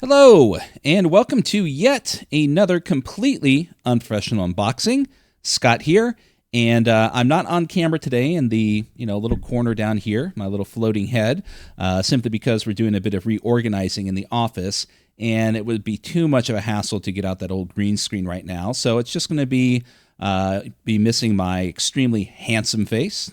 Hello, and welcome to yet another completely unprofessional unboxing. Scott here, and I'm not on camera today in the little corner down here, my little floating head, simply because we're doing a bit of reorganizing in the office, and it would be too much of a hassle to get out that old green screen right now. So it's just going to be missing my extremely handsome face,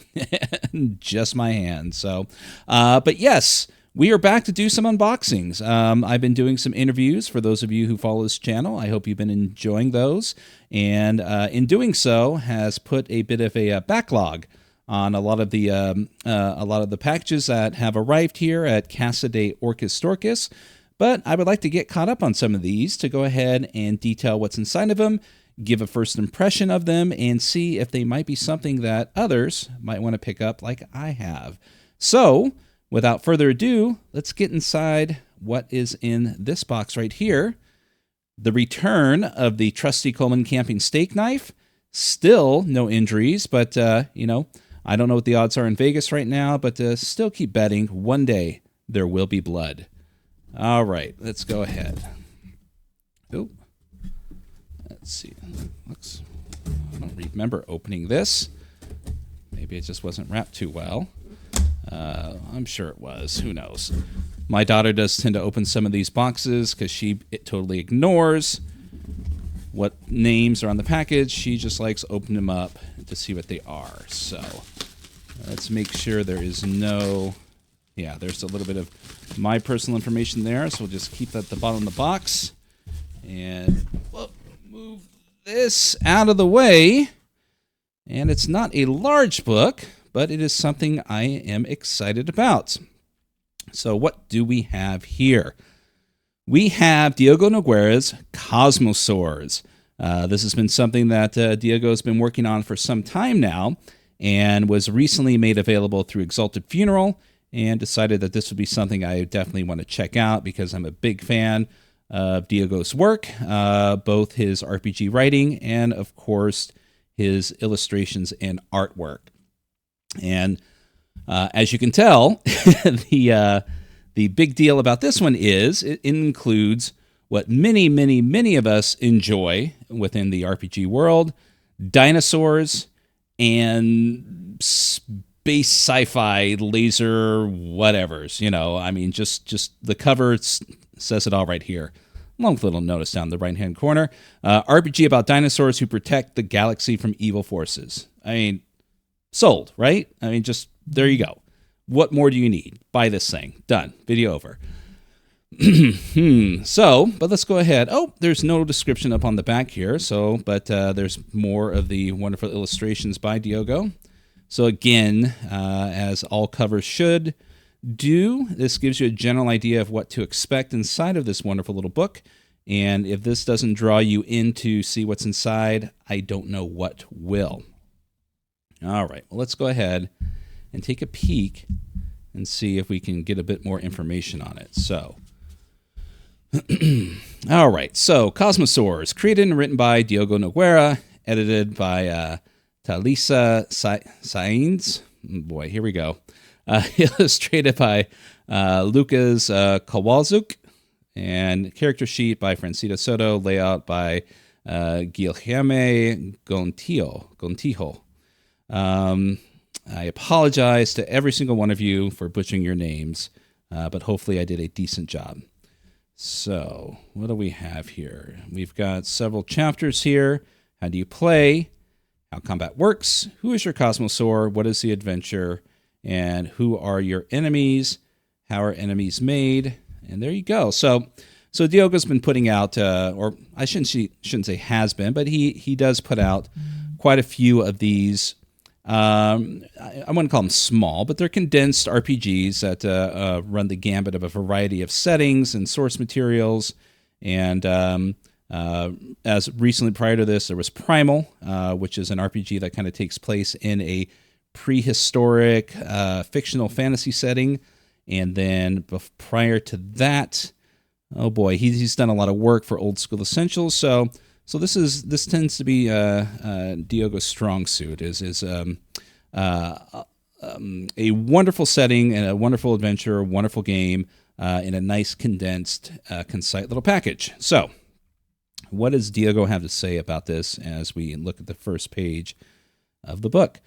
and just my hands. So, but yes. We are back to do some unboxings. I've been doing some interviews for those of you who follow this channel. I hope you've been enjoying those. And in doing so, has put a bit of a backlog on a lot of the packages that have arrived here at Casa de Orcusdorkus. But I would like to get caught up on some of these to go ahead and detail what's inside of them, give a first impression of them, and see if they might be something that others might want to pick up like I have. So, without further ado, let's get inside what is in this box right here. The return of the trusty Coleman camping steak knife. Still no injuries, but, I don't know what the odds are in Vegas right now, but still keep betting one day there will be blood. All right, let's go ahead. Oh, let's see. I don't remember opening this. Maybe it just wasn't wrapped too well. I'm sure it was. Who knows? My daughter does tend to open some of these boxes because it totally ignores what names are on the package. She just likes opening them up to see what they are. So let's make sure there is no... Yeah, there's a little bit of my personal information there, so we'll just keep that at the bottom of the box. And move this out of the way. And it's not a large book, but it is something I am excited about. So what do we have here? We have Diogo Nogueira's Kosmosaurs. This has been something that Diogo has been working on for some time now, and was recently made available through Exalted Funeral, and decided that this would be something I definitely want to check out because I'm a big fan of Diogo's work, both his RPG writing and, of course, his illustrations and artwork. And as you can tell, the big deal about this one is it includes what many of us enjoy within the RPG world: dinosaurs and space sci-fi laser whatevers. Just the cover says it all right here. Along with a little notice down the right-hand corner. RPG about dinosaurs who protect the galaxy from evil forces. Sold, right? Just there you go. What more do you need? Buy this thing. Done. Video over. But let's go ahead. Oh, there's no description up on the back here. But there's more of the wonderful illustrations by Diogo. So again, as all covers should do, this gives you a general idea of what to expect inside of this wonderful little book. And if this doesn't draw you in to see what's inside, I don't know what will. All right, well, let's go ahead and take a peek and see if we can get a bit more information on it. So, all right, so Kosmosaurs, created and written by Diogo Nogueira, edited by Thalissa Sainz. Boy, here we go. Illustrated by Lucas Kowalczuk, and character sheet by Francita Soto, layout by Guilherme Gontijo. I apologize to every single one of you for butchering your names, but hopefully I did a decent job. So, what do we have here? We've got several chapters here. How do you play? How combat works? Who is your Kosmosaur? What is the adventure? And who are your enemies? How are enemies made? And there you go. So Diogo's been putting out, or I shouldn't say has been, but he does put out quite a few of these. I wouldn't call them small, but they're condensed RPGs that run the gambit of a variety of settings and source materials. And as recently prior to this, there was Primal, which is an RPG that kind of takes place in a prehistoric fictional fantasy setting. And then prior to that, oh boy, he's done a lot of work for Old School Essentials. So this tends to be Diogo's strong suit. Is a wonderful setting and a wonderful adventure, a wonderful game. in a nice, condensed, concise little package. So, what does Diogo have to say about this as we look at the first page of the book?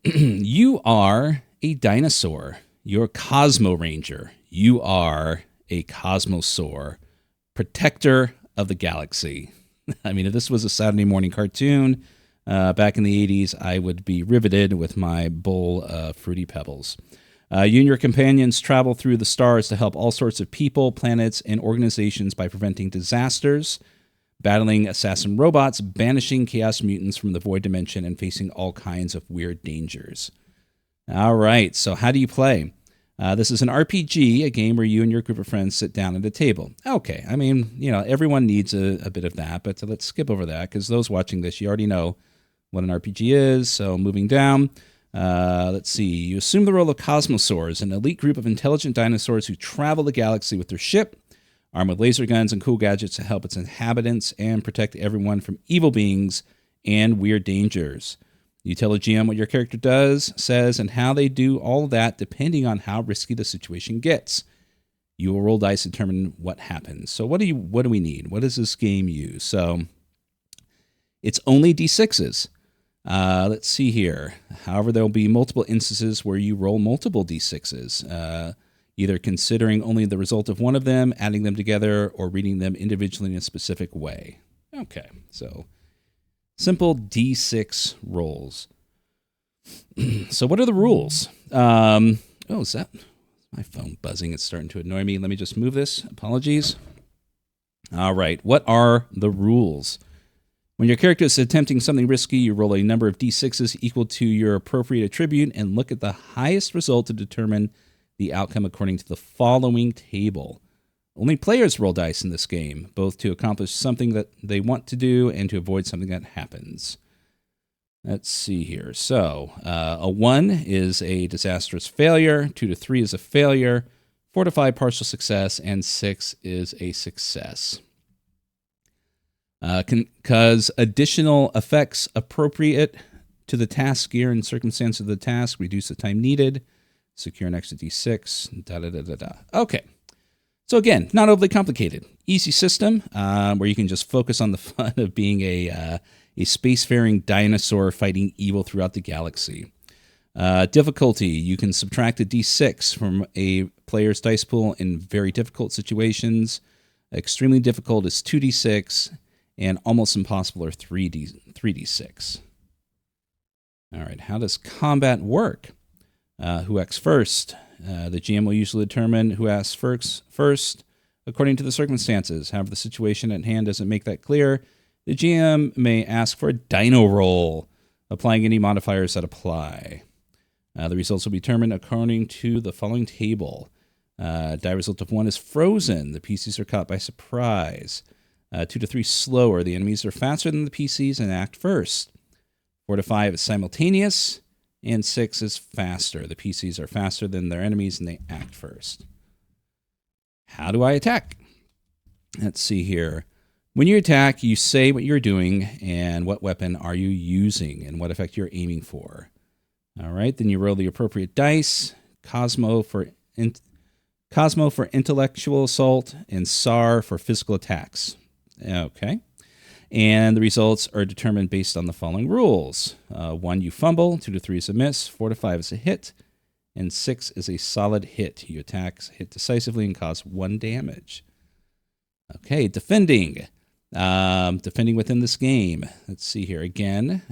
You are a dinosaur. You're a Cosmo Ranger. You are a Kosmosaur, protector of the galaxy. I mean, if this was a Saturday morning cartoon back in the 80s, I would be riveted with my bowl of Fruity Pebbles. You and your companions travel through the stars to help all sorts of people, planets, and organizations by preventing disasters, battling assassin robots, banishing chaos mutants from the void dimension, and facing all kinds of weird dangers. All right, so how do you play? This is an RPG, a game where you and your group of friends sit down at a table. Okay, I mean, everyone needs a bit of that, but let's skip over that, because those watching this, you already know what an RPG is. So moving down, let's see. You assume the role of Kosmosaurs, an elite group of intelligent dinosaurs who travel the galaxy with their ship, armed with laser guns and cool gadgets to help its inhabitants and protect everyone from evil beings and weird dangers. You tell the GM what your character does, says, and how they do all of that depending on how risky the situation gets. You will roll dice to determine what happens. So what do we need? What does this game use? So it's only D6s. Let's see here. However, there will be multiple instances where you roll multiple D6s. Either considering only the result of one of them, adding them together, or reading them individually in a specific way. Okay, so simple D6 rolls. So what are the rules? Is that my phone buzzing? It's starting to annoy me. Let me just move this. Apologies. All right, what are the rules? When your character is attempting something risky, you roll a number of D6s equal to your appropriate attribute and look at the highest result to determine the outcome according to the following table. Only players roll dice in this game, both to accomplish something that they want to do and to avoid something that happens. Let's see here. So, a 1 is a disastrous failure, 2 to 3 is a failure, 4 to 5 partial success, and 6 is a success. Because additional effects appropriate to the task gear and circumstance of the task reduce the time needed. Secure an extra D6, Okay. So again, not overly complicated. Easy system where you can just focus on the fun of being a spacefaring dinosaur fighting evil throughout the galaxy. Difficulty, you can subtract a D6 from a player's dice pool in very difficult situations. Extremely difficult is 2D6, and almost impossible are 3D6. All right, how does combat work? Who acts first? The GM will usually determine who acts first according to the circumstances. However, the situation at hand doesn't make that clear. The GM may ask for a dino roll, applying any modifiers that apply. The results will be determined according to the following table. Die result of 1 is frozen. The PCs are caught by surprise. 2 to 3 slower. The enemies are faster than the PCs and act first. 4 to 5 is simultaneous. And 6 is faster. The PCs are faster than their enemies, and they act first. How do I attack? Let's see here. When you attack, you say what you're doing and what weapon are you using and what effect you're aiming for. All right, then you roll the appropriate dice. Cosmo for intellectual assault and SAR for physical attacks. Okay. And the results are determined based on the following rules. 1, you fumble. 2 to 3 is a miss. 4 to 5 is a hit. And 6 is a solid hit. You attack, hit decisively, and cause 1 damage. Okay, defending. Defending within this game. Let's see here again.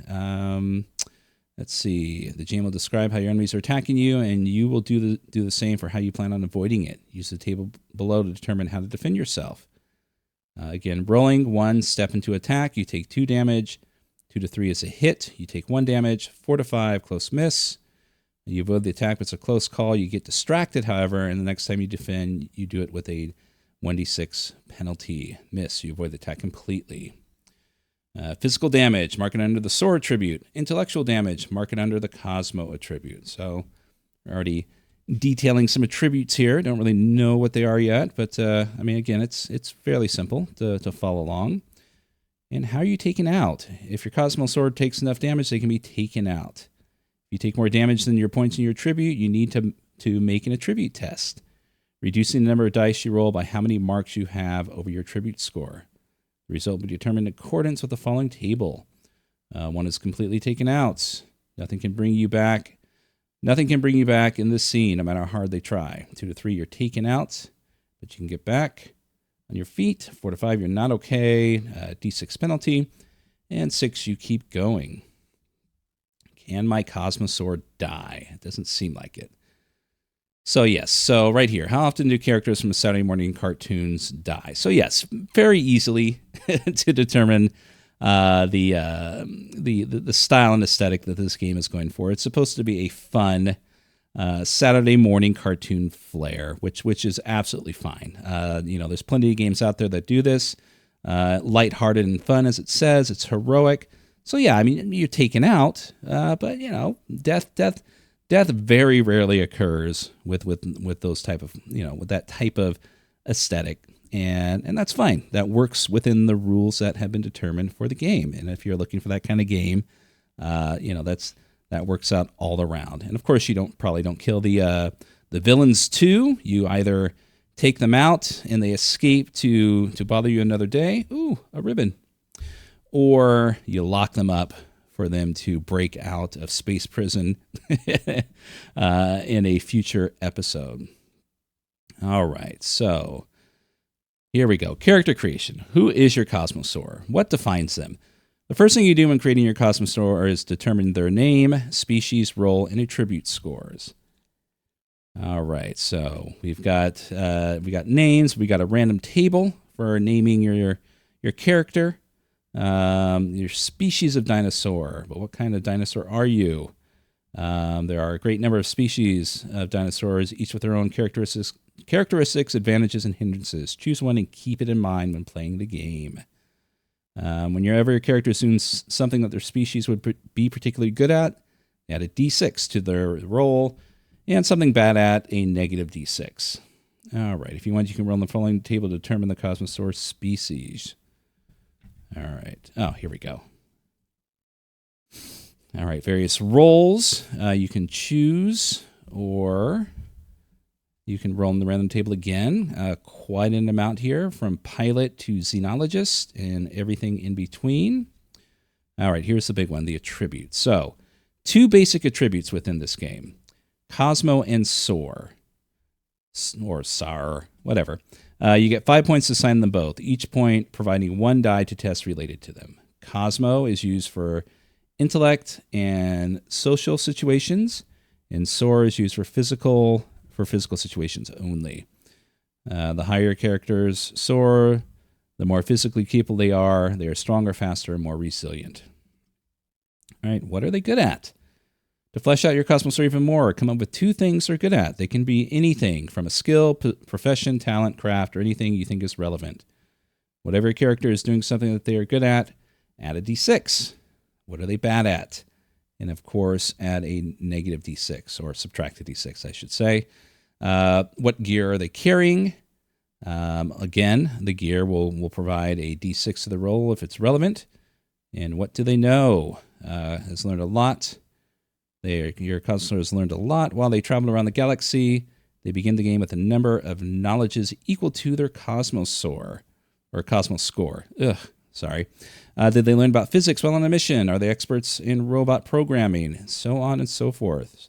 Let's see. The GM will describe how your enemies are attacking you, and you will do the same for how you plan on avoiding it. Use the table below to determine how to defend yourself. Again, rolling 1, step into attack, you take 2 damage. 2 to 3 is a hit, you take 1 damage. 4 to 5, close miss. You avoid the attack, but it's a close call. You get distracted, however, and the next time you defend, you do it with a 1d6 penalty. Miss, you avoid the attack completely. Physical damage, mark it under the SOAR attribute. Intellectual damage, mark it under the Cosmo attribute. So we're already detailing some attributes here. Don't really know what they are yet, but I mean, again, it's fairly simple to follow along. And how are you taken out? If your Cosmo Sword takes enough damage, they can be taken out. If you take more damage than your points in your attribute, you need to make an attribute test. reducing the number of dice you roll by how many marks you have over your attribute score. The result will be determined in accordance with the following table. 1 is completely taken out. Nothing can bring you back. Nothing can bring you back in this scene, no matter how hard they try. 2 to 3, you're taken out, but you can get back on your feet. 4 to 5, you're not okay. D6 penalty. And 6, you keep going. Can my Kosmosaur die? It doesn't seem like it. So yes, so right here, how often do characters from Saturday morning cartoons die? So yes, very easily to determine the style and aesthetic that this game is going for. It's supposed to be a fun Saturday morning cartoon flair, which is absolutely fine. There's plenty of games out there that do this. Lighthearted and fun, as it says. It's heroic. So yeah, I mean, you're taken out, but death very rarely occurs with those type of with that type of aesthetic, and that's fine. That works within the rules that have been determined for the game. And if you're looking for that kind of game, that works out all around. And of course, you probably don't kill the villains too. You either take them out and they escape to bother you another day. Ooh, a ribbon. Or you lock them up for them to break out of space prison in a future episode. All right, so here we go. Character creation. Who is your Kosmosaur? What defines them? The first thing you do when creating your Kosmosaur is determine their name, species, role, and attribute scores. All right, so we've got names. We got a random table for naming your character. Your species of dinosaur, but what kind of dinosaur are you? There are a great number of species of dinosaurs, each with their own characteristics, advantages, and hindrances. Choose one and keep it in mind when playing the game. Whenever your character assumes something that their species would be particularly good at, add a d6 to their roll, and something bad at, a negative d6. All right, if you want, you can roll on the following table to determine the Kosmosaur species. All right. Oh, here we go. All right. Various roles you can choose, or you can roll on the random table again. Quite an amount here, from pilot to xenologist and everything in between. All right. Here's the big one, the attributes. So 2 basic attributes within this game, Cosmo and Soar, or Sar, whatever. You get 5 points to assign them both, each point providing 1 die to tests related to them. Cosmo is used for intellect and social situations, and Soar is used for physical situations only. The higher characters soar, the more physically capable they are. They are stronger, faster, and more resilient. All right, what are they good at? To flesh out your Kosmosaur even more, come up with 2 things they're good at. They can be anything from a skill, profession, talent, craft, or anything you think is relevant. Whatever character is doing something that they are good at, add a d6. What are they bad at? And of course, add a negative d6, or subtract a d6, I should say. What gear are they carrying? Again, the gear will provide a d6 to the roll if it's relevant. And what do they know? Has learned a lot. Your Kosmosaur has learned a lot while they travel around the galaxy. They begin the game with a number of knowledges equal to their Kosmosaur, or Cosmos score. Sorry. Did they learn about physics while on a mission? Are they experts in robot programming? So on and so forth.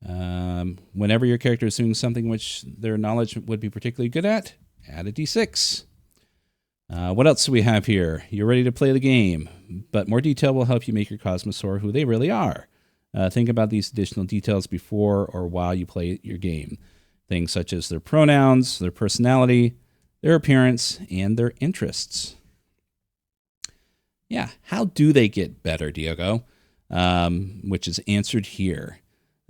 Whenever your character is doing something which their knowledge would be particularly good at, add a d6. What else do we have here? You're ready to play the game, but more detail will help you make your Kosmosaur who they really are. Think about these additional details before or while you play your game. Things such as their pronouns, their personality, their appearance, and their interests. Yeah, how do they get better, Diogo? Which is answered here.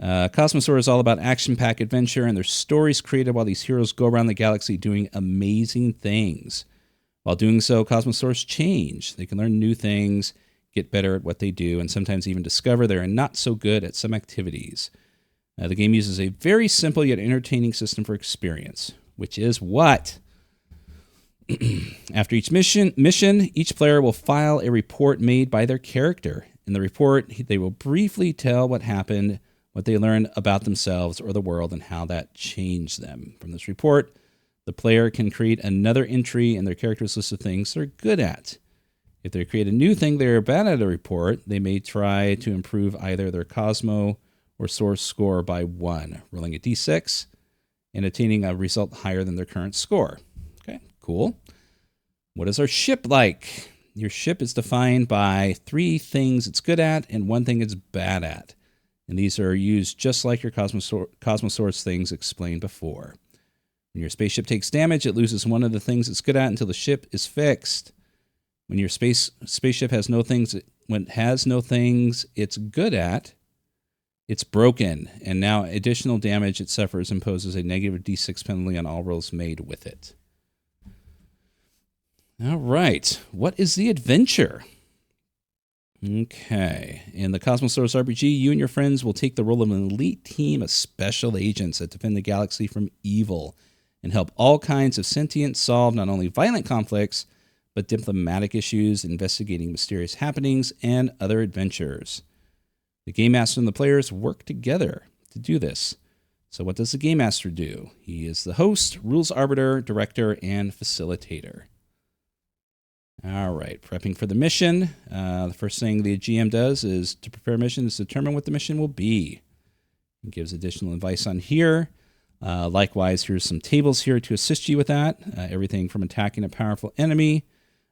Kosmosaur is all about action-packed adventure, and there's stories created while these heroes go around the galaxy doing amazing things. While doing so, Kosmosaurs change. They can learn new things, get better at what they do, and sometimes even discover they're not so good at some activities. The game uses a very simple yet entertaining system for experience, which is what? After each mission, each player will file a report made by their character. In the report, they will briefly tell what happened what they learn about themselves or the world, and how that changed them. From this report, the player can create another entry in their character's list of things they're good at. If they create a new thing they're bad at a report, they may try to improve either their Cosmo or Source score by 1, rolling a d6 and attaining a result higher than their current score. Okay, cool. What is our ship like? Your ship is defined by 3 things it's good at and 1 thing it's bad at. And these are used just like your Kosmosaurs things explained before. When your spaceship takes damage, it loses 1 of the things it's good at until the ship is fixed. When your spaceship has no things it's good at, it's broken, and now additional damage it suffers imposes a negative d6 penalty on all rolls made with it. All right, what is the adventure? Okay, in the Kosmosaurs RPG, you and your friends will take the role of an elite team of special agents that defend the galaxy from evil and help all kinds of sentients solve not only violent conflicts, but diplomatic issues, investigating mysterious happenings, and other adventures. The Game Master and the players work together to do this. So what does the Game Master do? He is the host, rules arbiter, director, and facilitator. All right, prepping for the mission. The first thing the GM does is to prepare a mission is determine what the mission will be. He gives additional advice on here. Likewise, here's some tables here to assist you with that. Everything from attacking a powerful enemy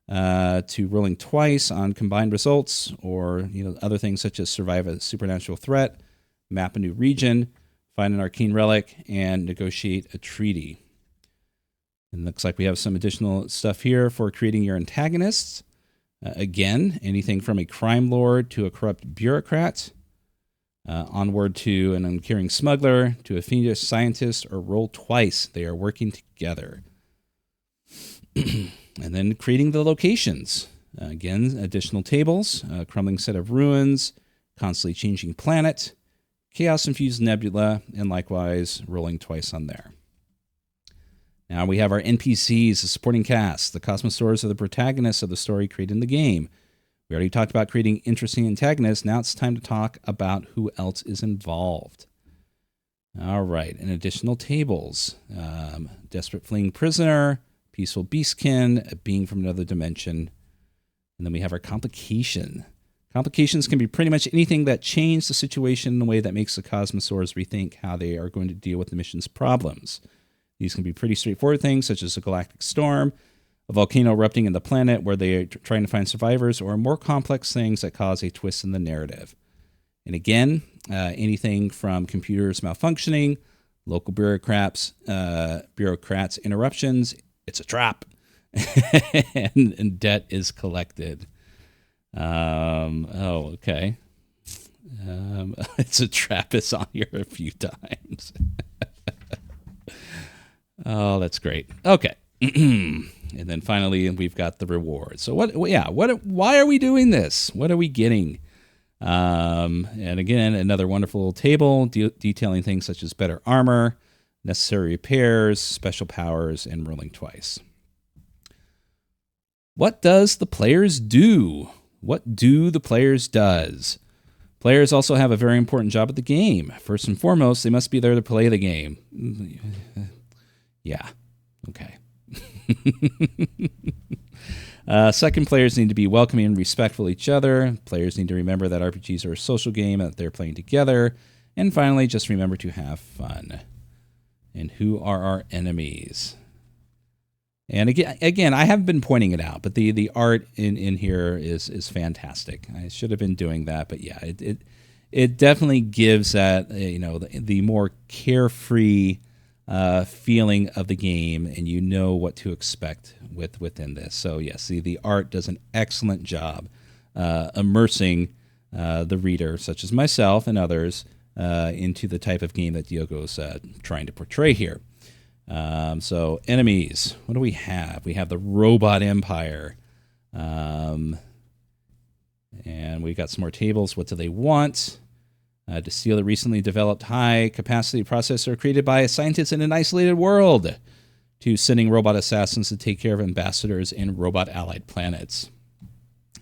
to rolling twice on combined results, or other things such as survive a supernatural threat, map a new region, find an arcane relic, and negotiate a treaty. And it looks like we have some additional stuff here for creating your antagonists. Again, anything from a crime lord to a corrupt bureaucrat, onward to an uncaring smuggler, to a fiendish scientist, or roll twice. They are working together. And then creating the locations. Again, additional tables, a crumbling set of ruins, constantly changing planet, chaos-infused nebula, and likewise rolling twice on there. Now we have our NPCs, the supporting cast. The Kosmosaurs are the protagonists of the story created in the game. We already talked about creating interesting antagonists. Now it's time to talk about who else is involved. All right, and additional tables. Desperate fleeing prisoner, peaceful beastkin, a being from another dimension. And then we have our complication. Complications can be pretty much anything that changes the situation in a way that makes the Kosmosaurs rethink how they are going to deal with the mission's problems. These can be pretty straightforward things, such as a galactic storm, a volcano erupting in the planet where they are trying to find survivors, or more complex things that cause a twist in the narrative. And again, anything from computers malfunctioning, local bureaucrats interruptions, it's a trap, and debt is collected. Okay. It's a trap is on here a few times. Oh, that's great. Okay. And then finally, we've got the reward. So why are we doing this? What are we getting? And again, another wonderful table detailing things such as better armor, necessary repairs, special powers, and rolling twice. What does the players do? What do the players does? Players also have a very important job at the game. First and foremost, they must be there to play the game. Yeah. Okay. Second, players need to be welcoming and respectful of each other. Players need to remember that RPGs are a social game and that they're playing together. And finally, just remember to have fun. And who are our enemies? And again, I have been pointing it out, but the art in here is fantastic. I should have been doing that, but yeah, it definitely gives that the more carefree feeling of the game, and you know what to expect within this. So yes, the art does an excellent job immersing the reader, such as myself and others, into the type of game that Diogo's trying to portray here. So enemies, what do we have? We have the Robot Empire, and we got some more tables. What do they want? To steal the recently developed high-capacity processor created by scientists in an isolated world, to sending robot assassins to take care of ambassadors in robot-allied planets.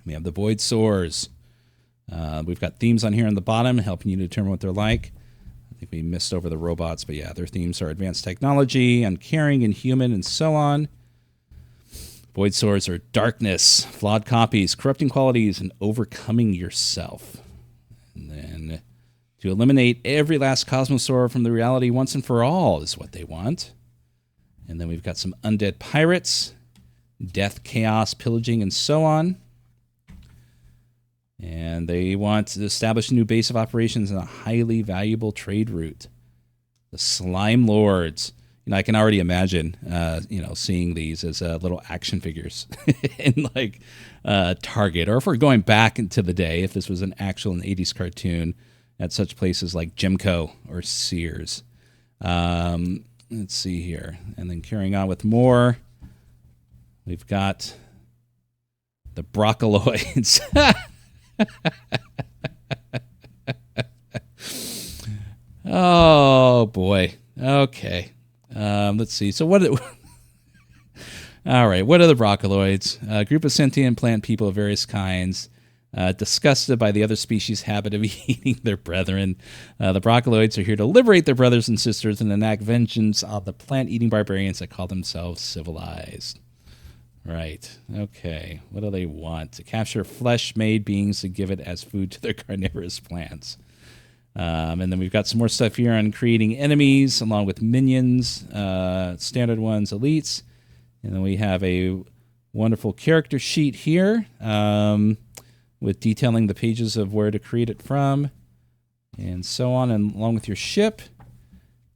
We have the Void Soars. We've got themes on here on the bottom helping you determine what they're like. I think we missed over the robots, but yeah, their themes are advanced technology, uncaring, inhuman, and so on. Void swords are darkness, flawed copies, corrupting qualities, and overcoming yourself. And then to eliminate every last Kosmosaur from the reality once and for all is what they want. And then we've got some undead pirates, death, chaos, pillaging, and so on. And they want to establish a new base of operations and a highly valuable trade route. The Slime Lords. I can already imagine, seeing these as little action figures in like Target, or if we're going back into the day, if this was an actual 80s cartoon at such places like Gemco or Sears. Let's see here. And then carrying on with more, we've got the Broccoloids. Oh, boy. Okay. Let's see. So what... All right. What are the Broccoloids? A group of sentient plant people of various kinds, disgusted by the other species' habit of eating their brethren. The Broccoloids are here to liberate their brothers and sisters and enact vengeance on the plant-eating barbarians that call themselves civilized. Right. Okay. What do they want? To capture flesh-made beings to give it as food to their carnivorous plants. And then we've got some more stuff here on creating enemies along with minions, standard ones, elites. And then we have a wonderful character sheet here with detailing the pages of where to create it from and so on, and along with your ship.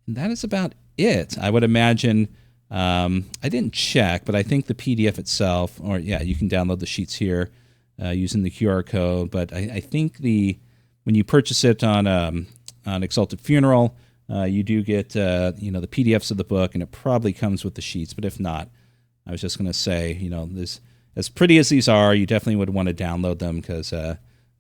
And that is about it. I would imagine... I didn't check, but I think the PDF itself, or yeah, you can download the sheets here using the QR code. But I think when you purchase it on Exalted Funeral, you do get the PDFs of the book, and it probably comes with the sheets. But if not, I was just going to say, this, as pretty as these are, you definitely would want to download them because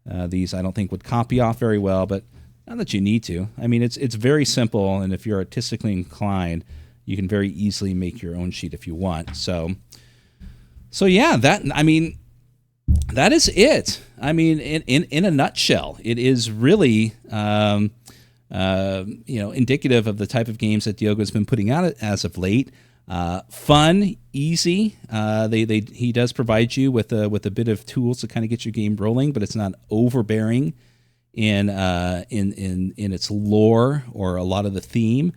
these I don't think would copy off very well. But not that you need to. I mean, it's very simple, and if you're artistically inclined, you can very easily make your own sheet if you want. So yeah, that is it. I mean, in a nutshell, it is really indicative of the type of games that Diogo's been putting out as of late. Fun, easy. He does provide you with a bit of tools to kind of get your game rolling, but it's not overbearing in its lore or a lot of the theme.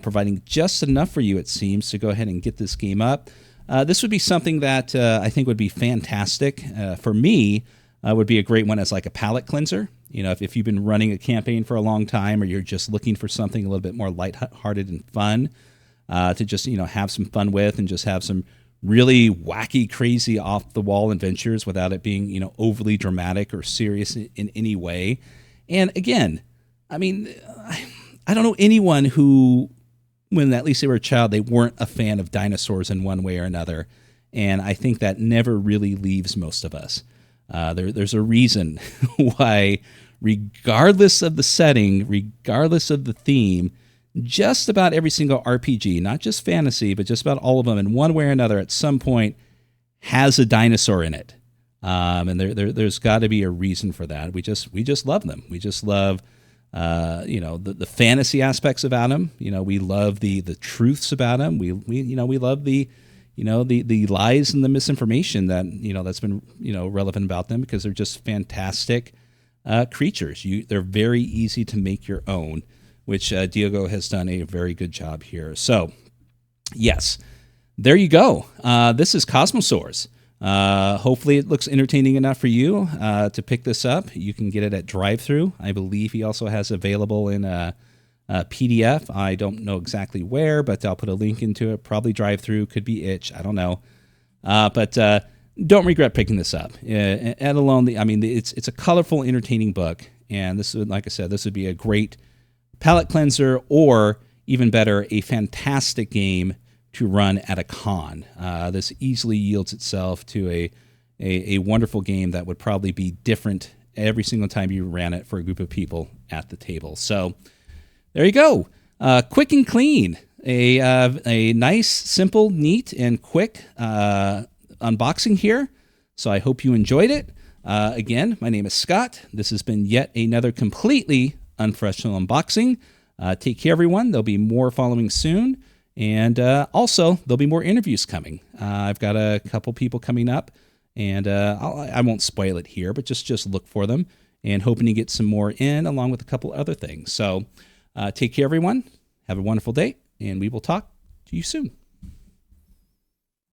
Providing just enough for you, it seems, to go ahead and get this game up. This would be something that I think would be fantastic. For me, would be a great one as like a palate cleanser. If you've been running a campaign for a long time, or you're just looking for something a little bit more lighthearted and fun to just, have some fun with and just have some really wacky, crazy, off-the-wall adventures without it being, overly dramatic or serious in any way. And again, I mean... I don't know anyone who, when at least they were a child, they weren't a fan of dinosaurs in one way or another. And I think that never really leaves most of us. There's a reason why, regardless of the setting, regardless of the theme, just about every single RPG, not just fantasy, but just about all of them in one way or another at some point has a dinosaur in it. And there's got to be a reason for that. We just love them. We just love... the fantasy aspects about them. We love the truths about them. We love the lies and the misinformation that, that's been, relevant about them, because they're just fantastic creatures. They're very easy to make your own, which Diogo has done a very good job here. So, yes, there you go. This is Kosmosaurs. Hopefully it looks entertaining enough for you to pick this up. You can get it at Drive-Thru. I believe he also has available in a PDF. I don't know exactly where, but I'll put a link into it. Probably Drive-Thru, could be Itch. I don't know. But don't regret picking this up. And alone, it's a colorful, entertaining book. And this would, like I said, this would be a great palate cleanser, or even better, a fantastic game to run at a con. This easily yields itself to a wonderful game that would probably be different every single time you ran it for a group of people at the table. So there you go. Quick and clean. A nice, simple, neat, and quick unboxing here. So I hope you enjoyed it. Again, my name is Scott. This has been yet another completely unprofessional unboxing Take care, everyone. There'll be more following soon. And also, there'll be more interviews coming. I've got a couple people coming up, and I won't spoil it here, but just look for them, and hoping to get some more in along with a couple other things. So take care, everyone. Have a wonderful day, and we will talk to you soon.